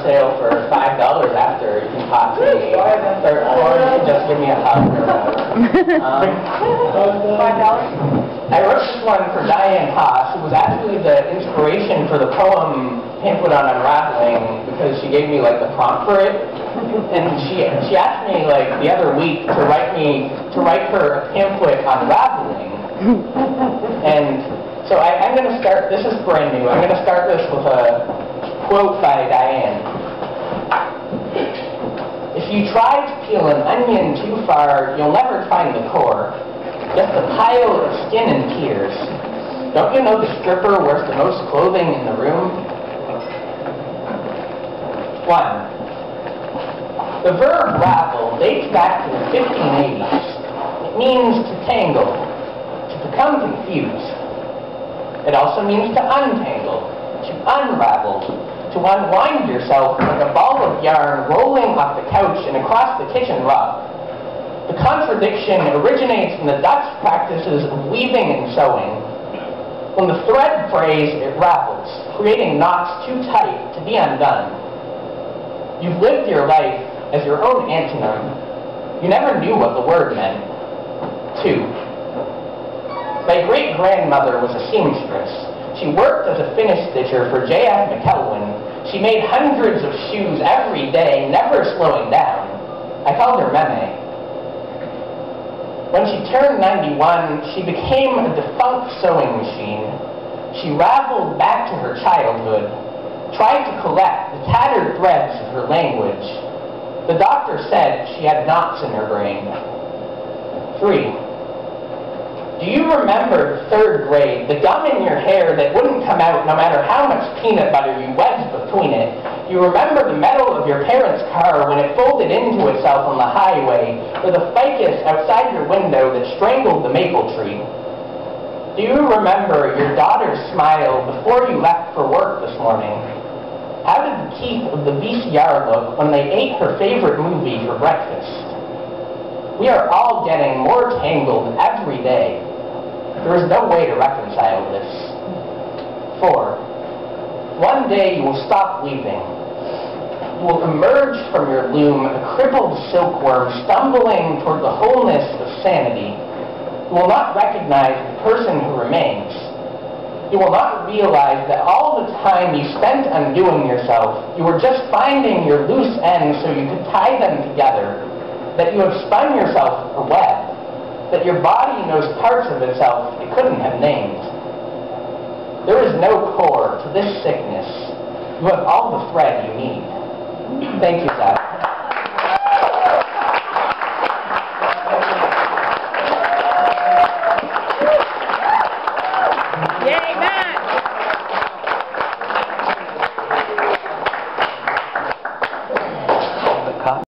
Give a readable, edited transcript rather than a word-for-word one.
on sale for $5 after. You can talk to me, or you can just give me a hug or whatever. $5? I wrote this one for Diane Haas, who was actually the inspiration for the poem pamphlet on unraveling, because she gave me like the prompt for it, and she asked me like the other week to write her a pamphlet on raveling, and so I'm going to start. This is brand new. I'm going to start this with a quote by Diane. If you try to peel an onion too far, you'll never find the core. Just a pile of skin and tears. Don't you know the stripper wears the most clothing in the room? 1. The verb ravel dates back to the 1580s. It means to tangle, to become confused. It also means to untangle, to unravel, to unwind yourself like a ball of yarn rolling off the couch and across the kitchen rug. The contradiction originates in the Dutch practices of weaving and sewing. When the thread frays, it ravels, creating knots too tight to be undone. You've lived your life as your own antonym. You never knew what the word meant. 2. My great-grandmother was a seamstress. She worked as a finish stitcher for J.F. McElwain. She made hundreds of shoes every day, never slowing down. I called her Meme. When she turned 91, she became a defunct sewing machine. She raveled back to her childhood, tried to collect the tattered threads of her language. The doctor said she had knots in her brain. 3. Do you remember 3rd grade, the gum in your hair that wouldn't come out no matter how much peanut butter you wedged between it? You remember the metal of your parents' car when it folded into itself on the highway, or the ficus outside your window that strangled the maple tree? Do you remember your daughter's smile before you left for work this morning? How did the teeth of the VCR look when they ate her favorite movie for breakfast? We are all getting more tangled every day. There is no way to reconcile this. 4. One day you will stop weaving. You will emerge from your loom a crippled silkworm stumbling toward the wholeness of sanity. You will not recognize the person who remains. You will not realize that all the time you spent undoing yourself, you were just finding your loose ends so you could tie them together, that you have spun yourself a web, that your body knows parts of itself it couldn't have named. There is no core to this sickness. You have all the thread you need. Thank you, Zach.